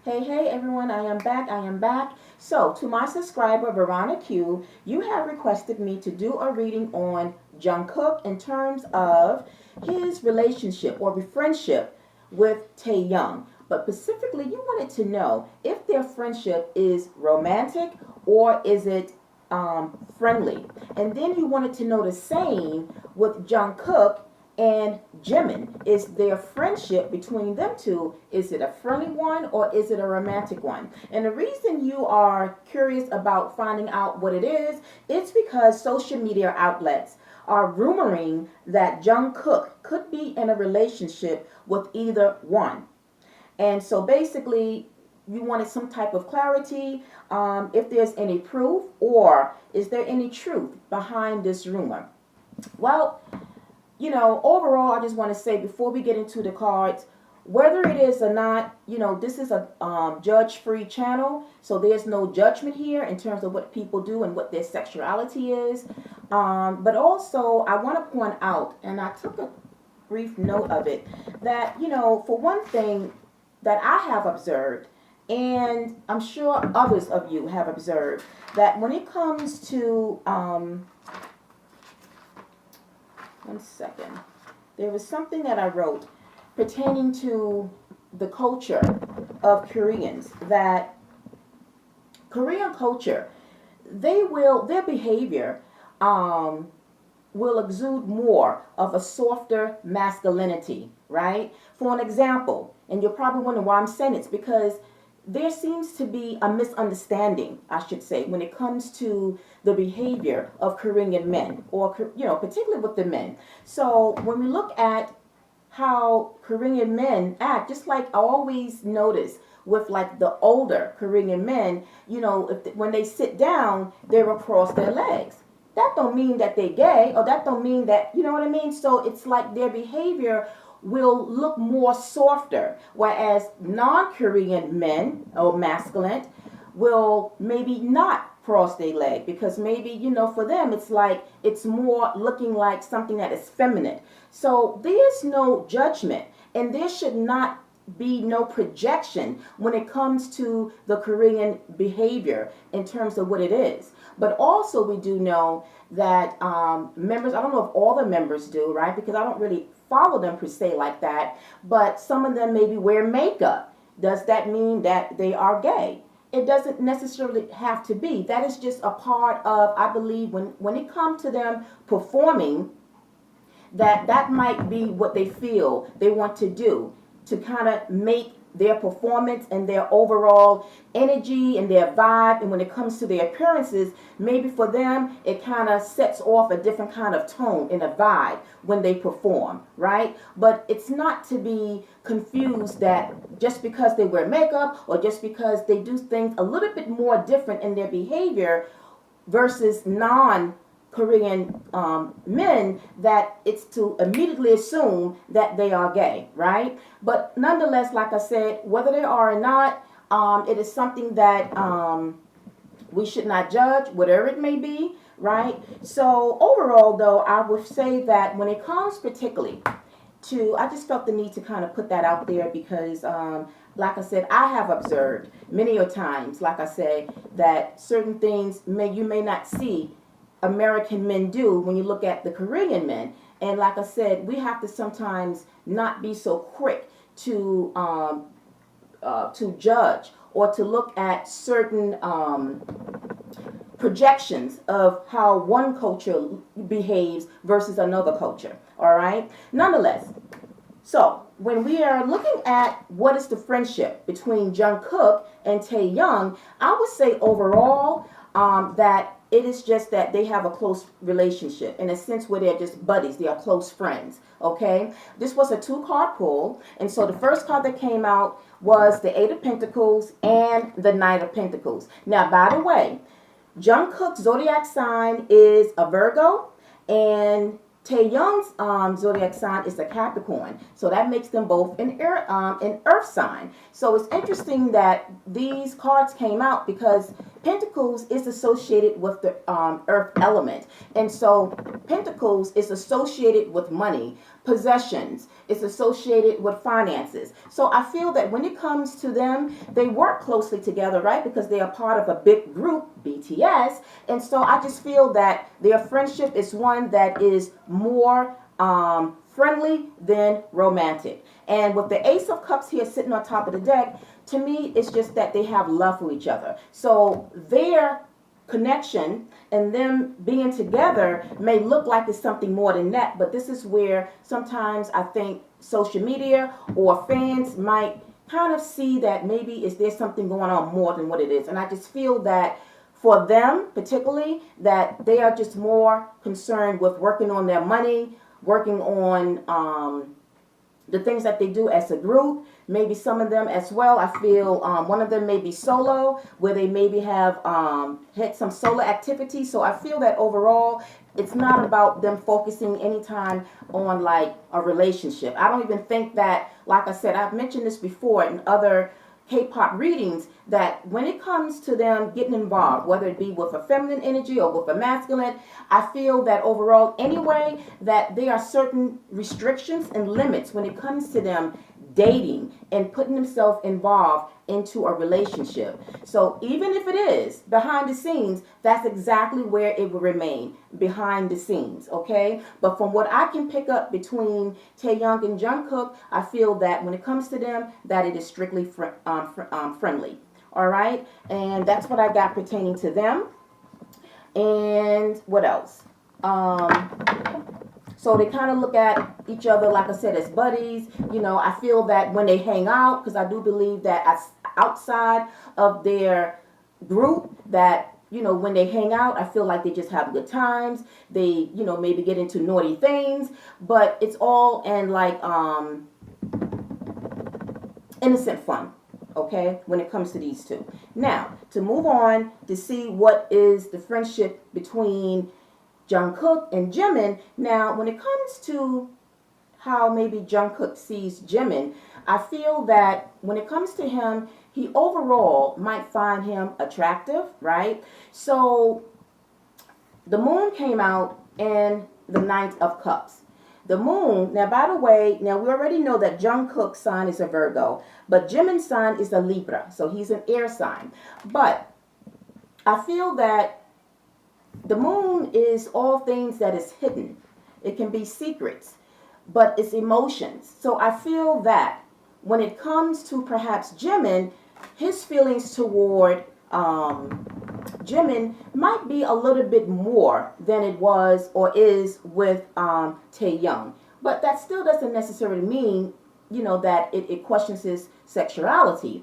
Hey everyone, I am back. So, to my subscriber, Veronica Q, you have requested me to do a reading on Jungkook in terms of his relationship or friendship with Taehyun. But specifically, you wanted to know if their friendship is romantic or is it friendly. And then you wanted to know the same with Jungkook and Jimin. Is their friendship between them two, is it a friendly one or is it a romantic one? And the reason you are curious about finding out what it is, it's because social media outlets are rumoring that Jungkook could be in a relationship with either one. And so basically, you wanted some type of clarity, if there's any proof or is there any truth behind this rumor. Well, overall, I just want to say before we get into the cards, whether it is or not, this is a judge-free channel, so there's no judgment here in terms of what people do and what their sexuality is. But also, I want to point out, and I took a brief note of it, that, for one thing that I have observed, and I'm sure others of you have observed, that when it comes to, one second. There was something that I wrote pertaining to the culture of Koreans, that Korean culture, their behavior will exude more of a softer masculinity, right? For an example, and you're probably wondering why I'm saying it's because there seems to be a misunderstanding, I should say, when it comes to the behavior of Korean men, or particularly with the men. So when we look at how Korean men act, just like I always notice with like the older Korean men, when they sit down, they will cross their legs. That don't mean that they're gay, or that don't mean that, you know what I mean? So it's like their behavior will look more softer, whereas non-Korean men or masculine will maybe not cross their leg because maybe, for them it's like it's more looking like something that is feminine. So there's no judgment, and there should not be no projection when it comes to the Korean behavior in terms of what it is. But also we do know that members, I don't know if all the members do, right? Because I don't really follow them per se like that, but some of them maybe wear makeup. Does that mean that they are gay? It doesn't necessarily have to be. That is just a part of, I believe, when it comes to them performing, that might be what they feel they want to do to kind of make their performance and their overall energy and their vibe, and when it comes to their appearances, maybe for them it kind of sets off a different kind of tone and a vibe when they perform, right? But it's not to be confused that just because they wear makeup or just because they do things a little bit more different in their behavior versus non-Korean men, that it's to immediately assume that they are gay, right? But nonetheless, like I said, whether they are or not, it is something that we should not judge, whatever it may be, right? So overall, though, I would say that when it comes particularly to, I just felt the need to kind of put that out there because, like I said, I have observed many a times, like I said, that certain things you may not see American men do when you look at the Korean men. And like I said, we have to sometimes not be so quick to judge or to look at certain projections of how one culture behaves versus another culture. All right. Nonetheless, so when we are looking at what is the friendship between Jungkook and Taehyun, I would say overall that it is just that they have a close relationship in a sense where they're just buddies. They are close friends. Okay. This was a 2-card pull. And so the first card that came out was the 8 of Pentacles and the Knight of Pentacles. Now, by the way, Jungkook's zodiac sign is a Virgo, and Taehyun's zodiac sign is a Capricorn. So that makes them both an earth sign. So it's interesting that these cards came out because Pentacles is associated with the earth element. And so Pentacles is associated with money, possessions. It's associated with finances. So I feel that when it comes to them, they work closely together, right? Because they are part of a big group, BTS. And so I just feel that their friendship is one that is more friendly than romantic. And with the Ace of Cups here sitting on top of the deck, to me, it's just that they have love for each other. So their connection and them being together may look like it's something more than that, but this is where sometimes I think social media or fans might kind of see that maybe is there something going on more than what it is. And I just feel that for them particularly, that they are just more concerned with working on their money, working on the things that they do as a group. Maybe some of them as well, I feel one of them may be solo, where they maybe have had some solo activity. So I feel that overall, it's not about them focusing anytime on like a relationship. I don't even think that, like I said, I've mentioned this before in other K-pop readings, that when it comes to them getting involved, whether it be with a feminine energy or with a masculine, I feel that overall anyway, that there are certain restrictions and limits when it comes to them dating and putting themselves involved into a relationship. So even if it is behind the scenes, that's exactly where it will remain, behind the scenes, okay? But from what I can pick up between Taehyun and Jungkook, I feel that when it comes to them, that it is strictly friendly, all right? And that's what I got pertaining to them. And what else? So they kind of look at each other, like I said, as buddies. You know, I feel that when they hang out, because I do believe that outside of their group, that, you know, when they hang out, I feel like they just have good times. They, you know, maybe get into naughty things, but it's all in like innocent fun, okay, when it comes to these two. Now, to move on to see what is the friendship between Jungkook and Jimin. Now, when it comes to how maybe Jungkook sees Jimin, I feel that when it comes to him, he overall might find him attractive, right? So the moon came out in the Knight of Cups. The moon, now by the way, now we already know that Jungkook's sign is a Virgo, but Jimin's sign is a Libra, so he's an air sign. But I feel that the moon is all things that is hidden. It can be secrets, but it's emotions. So I feel that when it comes to perhaps Jimin, his feelings toward Jimin might be a little bit more than it was or is with Taehyun. But that still doesn't necessarily mean, you know, that it questions his sexuality.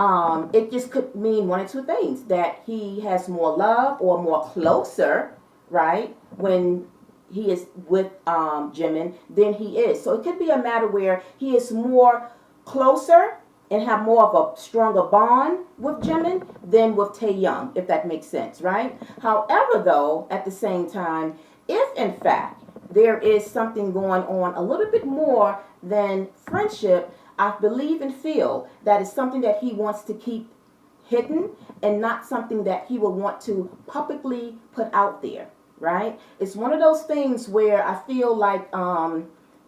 It just could mean one or two things, that he has more love or more closer, right, when he is with Jimin than he is. So it could be a matter where he is more closer and have more of a stronger bond with Jimin than with Taehyun, if that makes sense, right? However, though, at the same time, if in fact there is something going on a little bit more than friendship, I believe and feel that it's something that he wants to keep hidden and not something that he will want to publicly put out there, right? It's one of those things where I feel like,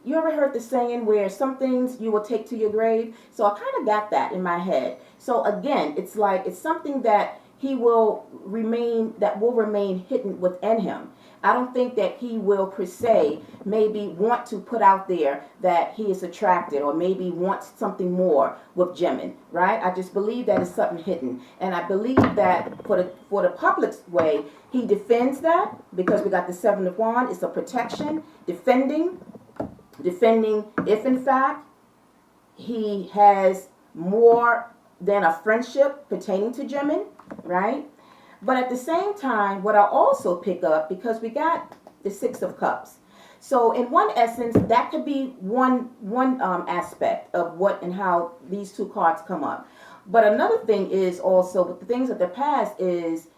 you ever heard the saying where some things you will take to your grave? So I kind of got that in my head. So again, it's like, it's something that he will remain, that will remain hidden within him. I don't think that he will per se maybe want to put out there that he is attracted or maybe wants something more with Jimin, right? I just believe that it's something hidden. And I believe that for the public's way, he defends that, because we got the Seven of Wands. It's a protection, defending if in fact he has more than a friendship pertaining to Jimin, right? But at the same time, what I also pick up, because we got the Six of Cups. So in one essence, that could be one aspect of what and how these two cards come up. But another thing is also, with the things of the past, is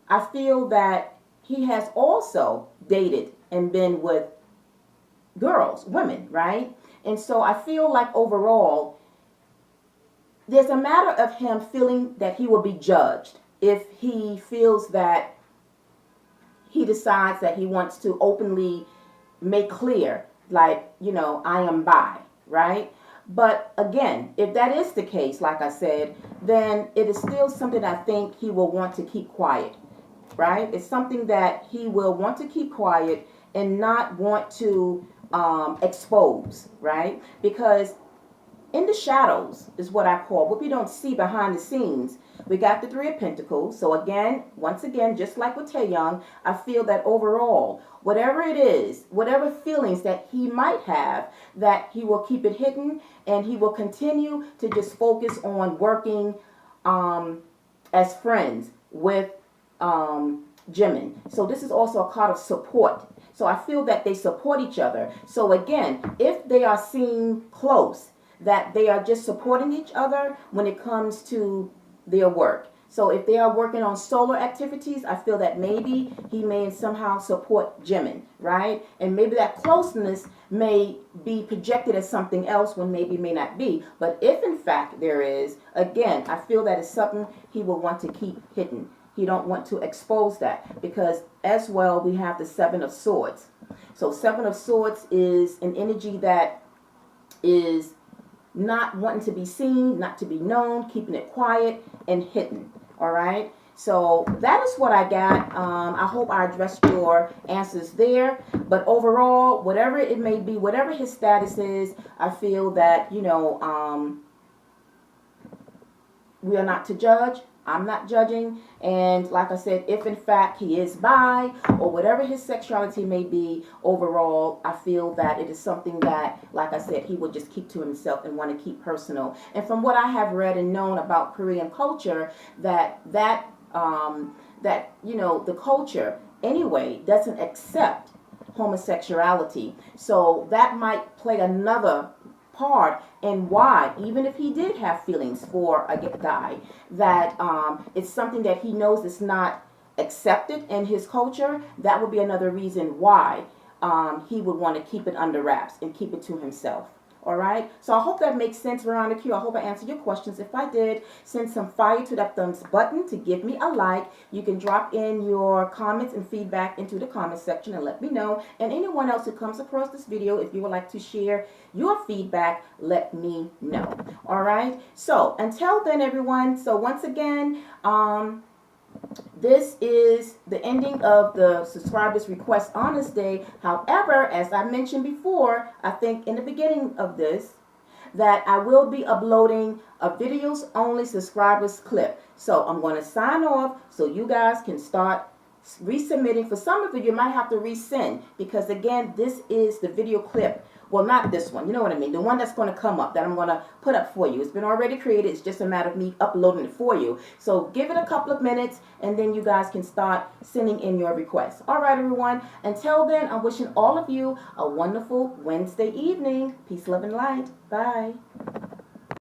I feel that he has also dated and been with girls, women, right? And so I feel like overall, there's a matter of him feeling that he will be judged, if he feels that he decides that he wants to openly make clear, like, I am bi, right? But again, if that is the case, like I said, then it is still something I think he will want to keep quiet, right? It's something that he will want to keep quiet and not want to expose, right? Because in the shadows is what I call what we don't see behind the scenes. We got the Three of Pentacles. So again, once again, just like with TAEHYUN, I feel that overall, whatever it is, whatever feelings that he might have, that he will keep it hidden and he will continue to just focus on working as friends with Jimin. So this is also a card of support. So I feel that they support each other. So again, if they are seen close, that they are just supporting each other when it comes to their work. So if they are working on solo activities, I feel that maybe he may somehow support Jimin, right? And maybe that closeness may be projected as something else when maybe may not be. But if in fact there is, again, I feel that it's something he will want to keep hidden. He don't want to expose that, because as well we have the Seven of Swords. So Seven of Swords is an energy that is not wanting to be seen, not to be known, keeping it quiet and hidden. All right. So that is what I got. I hope I addressed your answers there. But overall, whatever it may be, whatever his status is, I feel that, we are not to judge. I'm not judging. And like I said, if in fact he is bi or whatever his sexuality may be, overall, I feel that it is something that, like I said, he will just keep to himself and want to keep personal. And from what I have read and known about Korean culture, that the culture anyway doesn't accept homosexuality. So that might play another part and why, even if he did have feelings for a guy, that it's something that he knows is not accepted in his culture. That would be another reason why he would want to keep it under wraps and keep it to himself. All right. So I hope that makes sense, Veronica Q. I hope I answered your questions. If I did, send some fire to that thumbs button to give me a like. You can drop in your comments and feedback into the comment section and let me know. And anyone else who comes across this video, if you would like to share your feedback, let me know. All right. So until then, everyone. So once again, this is the ending of the subscribers request on this day. However, as I mentioned before, I think in the beginning of this, that I will be uploading a videos only subscribers clip. So I'm going to sign off so you guys can start resubmitting. For some of you might have to resend, because again, this is the video clip. Well, not this one, you know what I mean, the one that's going to come up, that I'm going to put up for you. It's been already created. It's just a matter of me uploading it for you. So give it a couple of minutes and then you guys can start sending in your requests. All right, everyone. Until then, I'm wishing all of you a wonderful Wednesday evening. Peace, love, and light. Bye.